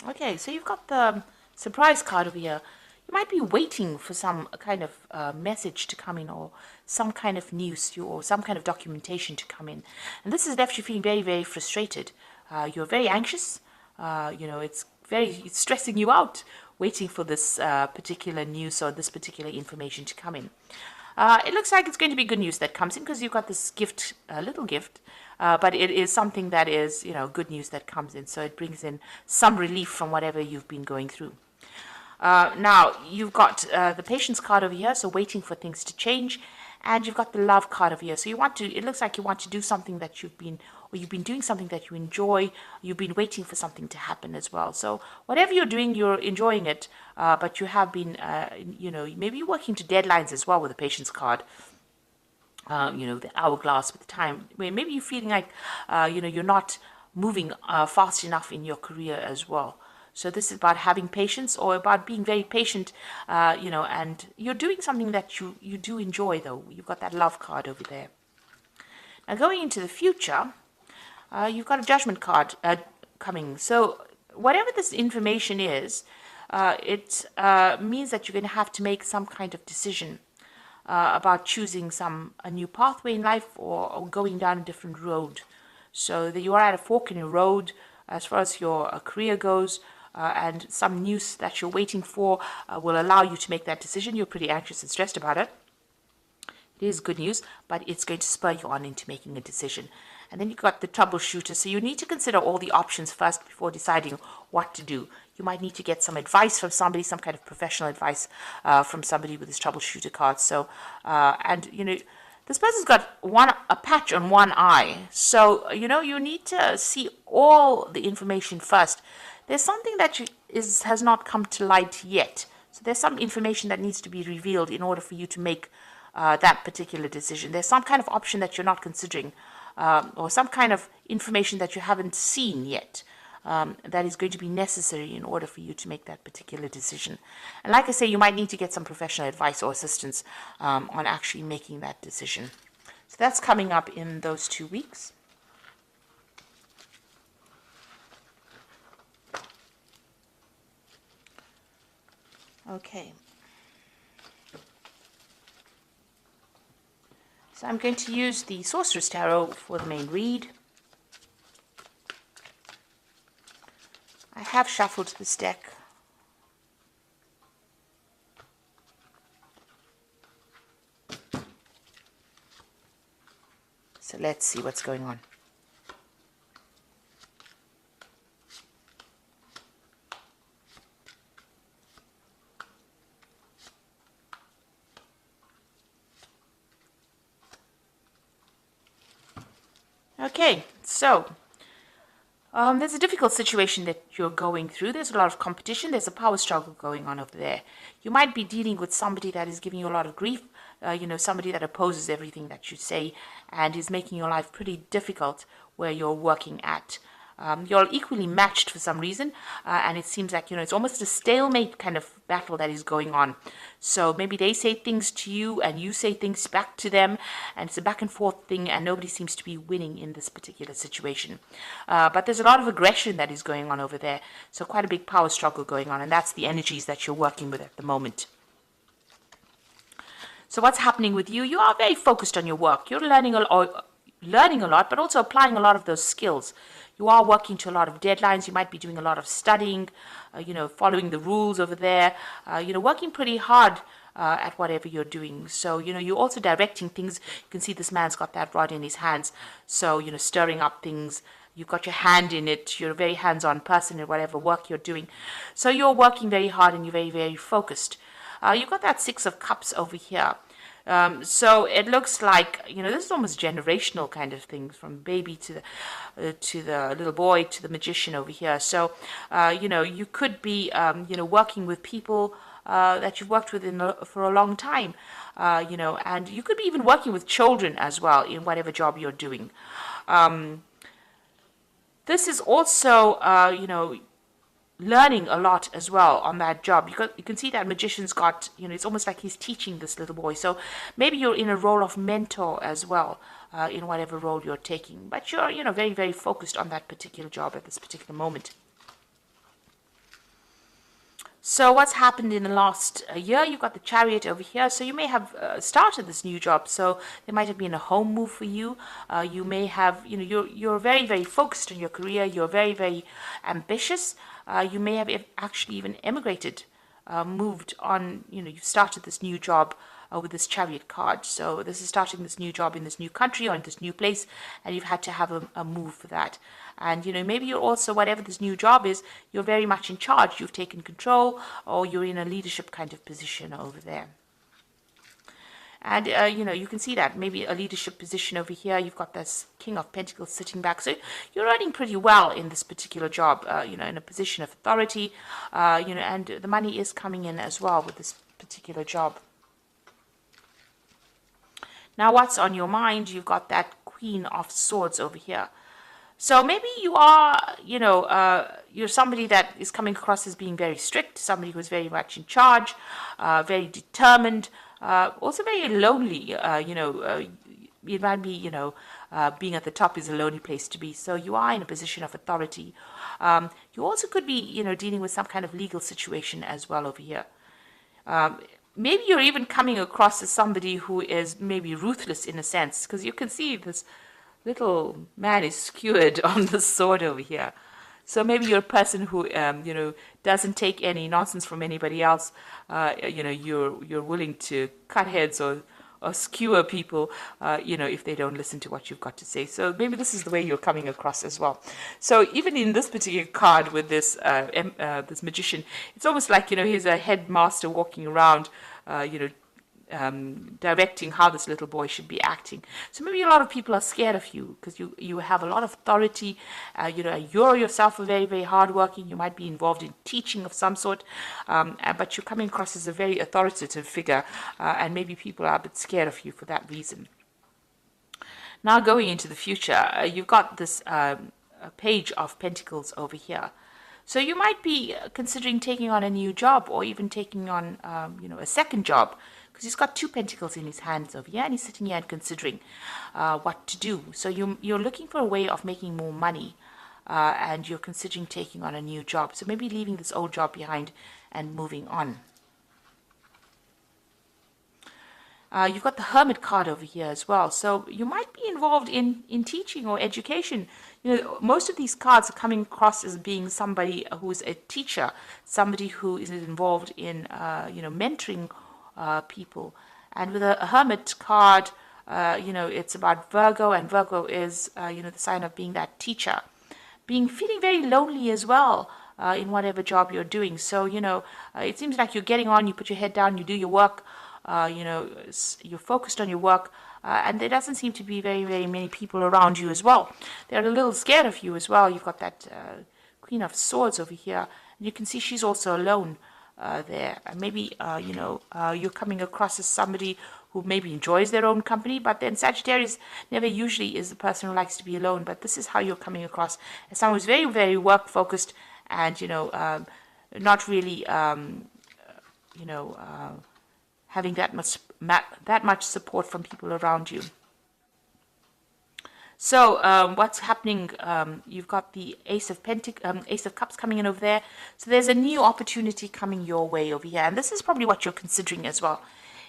Okay, so you've got the surprise card over here. You might be waiting for some kind of message to come in, or some kind of news, or some kind of documentation to come in. And this has left you feeling very, very frustrated. You're very anxious. It's stressing you out waiting for this particular news or this particular information to come in. It looks like it's going to be good news that comes in because you've got this gift, a little gift, but it is something that is, good news that comes in. So it brings in some relief from whatever you've been going through. Now, you've got the patience card over here, so waiting for things to change. And you've got the love card over here. So it looks like you want to do something that you've been doing something that you enjoy. You've been waiting for something to happen as well. So whatever you're doing, you're enjoying it. But you have been, maybe you're working to deadlines as well with the patience card. The hourglass with the time. Maybe you're feeling like, you're not moving fast enough in your career as well. So this is about having patience, or about being very patient, and you're doing something that you do enjoy, though. You've got that love card over there. Now, going into the future, you've got a judgment card coming. So whatever this information is, it means that you're going to have to make some kind of decision about choosing a new pathway in life, or going down a different road. So that you are at a fork in your road as far as your career goes. And some news that you're waiting for will allow you to make that decision. You're pretty anxious and stressed about it. It is good news, but it's going to spur you on into making a decision. And then you've got the troubleshooter. So you need to consider all the options first before deciding what to do. You might need to get some advice from somebody, some kind of professional advice from somebody with this troubleshooter card. So, this person's got a patch on one eye. So, you need to see all the information first. There's something that has not come to light yet. So there's some information that needs to be revealed in order for you to make that particular decision. There's some kind of option that you're not considering, or some kind of information that you haven't seen yet, that is going to be necessary in order for you to make that particular decision. And like I say, you might need to get some professional advice or assistance on actually making that decision. So that's coming up in those 2 weeks. Okay. So I'm going to use the Sorcerer's Tarot for the main read. I have shuffled this deck. So let's see what's going on. Okay, so there's a difficult situation that you're going through. There's a lot of competition. There's a power struggle going on over there. You might be dealing with somebody that is giving you a lot of grief, somebody that opposes everything that you say and is making your life pretty difficult where you're working at. You're equally matched for some reason, and it seems like, it's almost a stalemate kind of battle that is going on. So maybe they say things to you and you say things back to them, and it's a back and forth thing, and nobody seems to be winning in this particular situation. But there's a lot of aggression that is going on over there, so quite a big power struggle going on, and that's the energies that you're working with at the moment. So what's happening with you? You are very focused on your work. You're learning a lot, but also applying a lot of those skills. You are working to a lot of deadlines. You might be doing a lot of studying, following the rules over there, working pretty hard at whatever you're doing. So, you're also directing things. You can see this man's got that rod in his hands. So, stirring up things. You've got your hand in it. You're a very hands-on person in whatever work you're doing. So you're working very hard and you're very, very focused. You've got that 6 of Cups over here. So it looks like, this is almost generational kind of things, from baby to the little boy to the magician over here. So, you could be, working with people that you've worked with for a long time, and you could be even working with children as well in whatever job you're doing. This is also, learning a lot as well on that job. You can see that magician's got, it's almost like he's teaching this little boy. So maybe you're in a role of mentor as well, in whatever role you're taking. But you're, very, very focused on that particular job at this particular moment. So what's happened in the last year? You've got the Chariot over here. So you may have started this new job. So there might have been a home move for you. You may have, you're very, very focused on your career. You're very, very ambitious. You may have actually even emigrated, moved on. You've started this new job with this Chariot card. So this is starting this new job in this new country or in this new place, and you've had to have a move for that. And maybe you're also, whatever this new job is, you're very much in charge. You've taken control, or you're in a leadership kind of position over there. And you can see that maybe a leadership position over here. You've got this King of Pentacles sitting back, so you're earning pretty well in this particular job. In a position of authority, and the money is coming in as well with this particular job. Now, what's on your mind? You've got that Queen of Swords over here. So maybe you are, you're somebody that is coming across as being very strict, somebody who's very much in charge, very determined, also very lonely. It might be, being at the top is a lonely place to be. So you are in a position of authority. You also could be, dealing with some kind of legal situation as well over here. Maybe you're even coming across as somebody who is maybe ruthless in a sense, because you can see this little man is skewered on the sword over here. So maybe you're a person who, doesn't take any nonsense from anybody else. You're willing to cut heads or skewer people, if they don't listen to what you've got to say. So maybe this is the way you're coming across as well. So even in this particular card with this this magician, it's almost like, he's a headmaster walking around, directing how this little boy should be acting. So maybe a lot of people are scared of you because you have a lot of authority. You're yourself very, very hardworking. You might be involved in teaching of some sort, but you're coming across as a very authoritative figure, and maybe people are a bit scared of you for that reason. Now, going into the future, you've got this Page of Pentacles over here. So you might be considering taking on a new job, or even taking on, a second job, because he's got 2 pentacles in his hands over here, and he's sitting here and considering what to do. So you're looking for a way of making more money, and you're considering taking on a new job. So maybe leaving this old job behind and moving on. You've got the Hermit card over here as well. So you might be involved in teaching or education. Most of these cards are coming across as being somebody who's a teacher, somebody who is involved in, mentoring people. And with a Hermit card, it's about Virgo, and Virgo is, the sign of being that teacher. Feeling very lonely as well in whatever job you're doing. So, it seems like you're getting on, you put your head down, you do your work, you're focused on your work, and there doesn't seem to be very, very many people around you as well. They're a little scared of you as well. You've got that Queen of Swords over here, and you can see she's also alone there. And maybe, you're coming across as somebody who maybe enjoys their own company, but then Sagittarius never usually is the person who likes to be alone. But this is how you're coming across, as someone who's very, very work-focused and, not really, having that much support from people around you. So what's happening? You've got the Ace of Cups coming in over there. So there's a new opportunity coming your way over here, and this is probably what you're considering as well.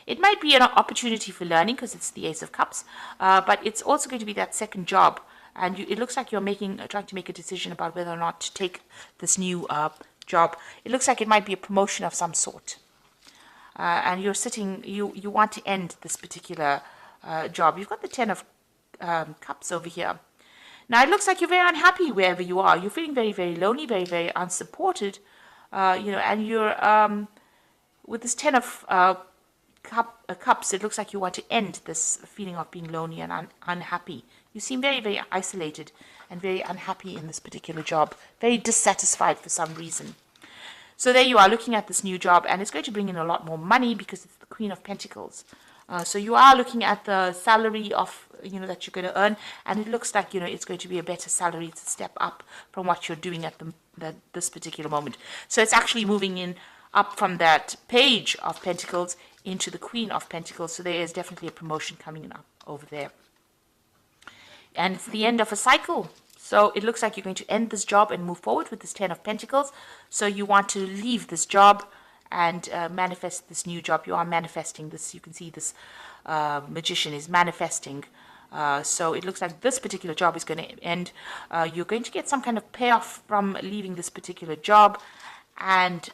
It might be an opportunity for learning because it's the Ace of Cups, but it's also going to be that second job, and it looks like you're trying to make a decision about whether or not to take this new job. It looks like it might be a promotion of some sort. And you want to end this particular job. You've got the Ten of Cups over here. Now, it looks like you're very unhappy wherever you are. You're feeling very, very lonely, very, very unsupported, and you're, with this Ten of Cups, it looks like you want to end this feeling of being lonely and unhappy. You seem very, very isolated and very unhappy in this particular job, very dissatisfied for some reason. So there you are looking at this new job, and it's going to bring in a lot more money because it's the Queen of Pentacles. So you are looking at the salary of, that you're going to earn, and it looks like, it's going to be a better salary. It's a step up from what you're doing at this particular moment. So it's actually moving in up from that Page of Pentacles into the Queen of Pentacles. So there is definitely a promotion coming up over there. And it's the end of a cycle. So it looks like you're going to end this job and move forward with this Ten of Pentacles. So you want to leave this job, and manifest this new job. You are manifesting this. You can see this magician is manifesting. So it looks like this particular job is going to end. You're going to get some kind of payoff from leaving this particular job. And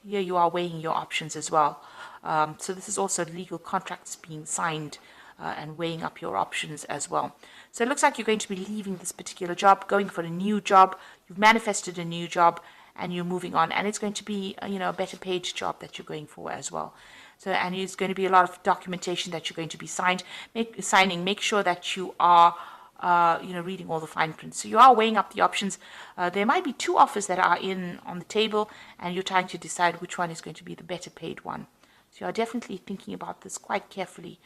here you are weighing your options as well. So this is also legal contracts being signed and weighing up your options as well. So it looks like you're going to be leaving this particular job, going for a new job. You've manifested a new job and you're moving on. And it's going to be, a better paid job that you're going for as well. So, and there's going to be a lot of documentation that you're going to be signing. Make sure that you are, reading all the fine print. So you are weighing up the options. There might be two offers that are on the table, and you're trying to decide which one is going to be the better paid one. So you are definitely thinking about this quite carefully,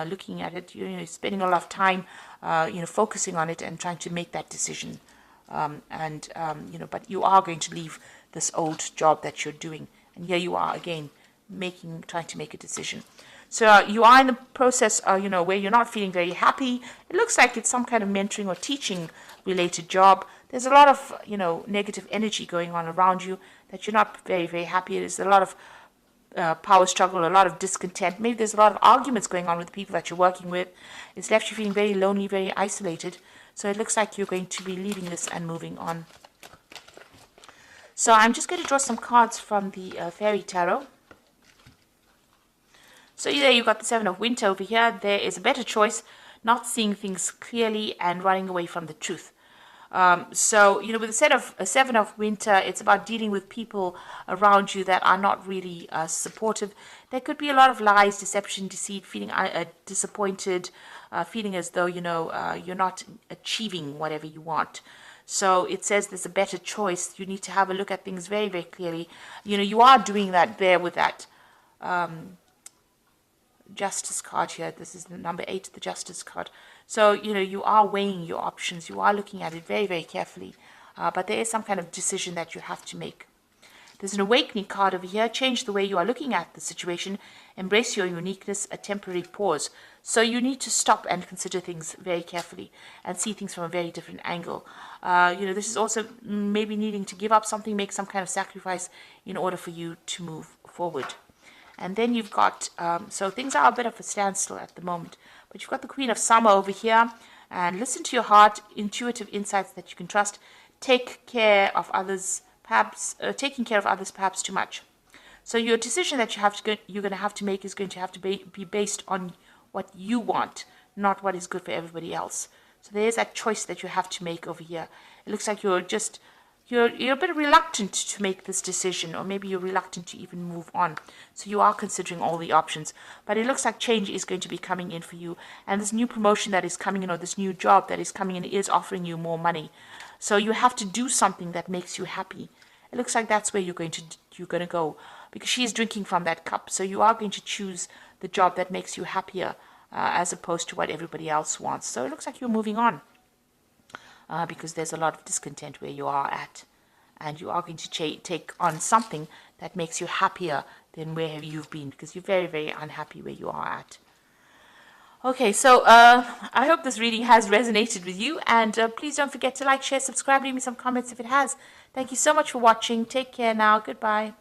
looking at it. You're spending a lot of time, focusing on it and trying to make that decision. But you are going to leave this old job that you're doing, and here you are again. Trying to make a decision. So you are in the process, where you're not feeling very happy. It looks like it's some kind of mentoring or teaching related job. There's a lot of, negative energy going on around you that you're not very, very happy. There's a lot of power struggle, a lot of discontent. Maybe there's a lot of arguments going on with the people that you're working with. It's left you feeling very lonely, very isolated. So it looks like you're going to be leaving this and moving on. So I'm just going to draw some cards from the Fairy Tarot. So there you've got the Seven of Winter over here. There is a better choice, not seeing things clearly and running away from the truth. With a Seven of Winter, it's about dealing with people around you that are not really supportive. There could be a lot of lies, deception, deceit, feeling disappointed, feeling as though, you're not achieving whatever you want. So it says there's a better choice. You need to have a look at things very, very clearly. You are doing that there with that Justice card here. This is the number 8, the Justice card. So, you are weighing your options. You are looking at it very, very carefully. But there is some kind of decision that you have to make. There's an Awakening card over here. Change the way you are looking at the situation. Embrace your uniqueness, a temporary pause. So you need to stop and consider things very carefully and see things from a very different angle. This is also maybe needing to give up something, make some kind of sacrifice in order for you to move forward. And then you've got, so things are a bit of a standstill at the moment. But you've got the Queen of Summer over here. And listen to your heart, intuitive insights that you can trust. Take care of others, perhaps, taking care of others perhaps too much. So your decision that you're going to have to make is going to have to be based on what you want, not what is good for everybody else. So there is that choice that you have to make over here. It looks like you're a bit reluctant to make this decision, or maybe you're reluctant to even move on. So you are considering all the options. But it looks like change is going to be coming in for you. And this new promotion that is coming in, or this new job that is coming in, is offering you more money. So you have to do something that makes you happy. It looks like that's where you're going to go, because she is drinking from that cup. So you are going to choose the job that makes you happier, as opposed to what everybody else wants. So it looks like you're moving on. Because there's a lot of discontent where you are at. And you are going to take on something that makes you happier than where you've been, because you're very, very unhappy where you are at. Okay, so I hope this reading has resonated with you. And please don't forget to like, share, subscribe, leave me some comments if it has. Thank you so much for watching. Take care now. Goodbye.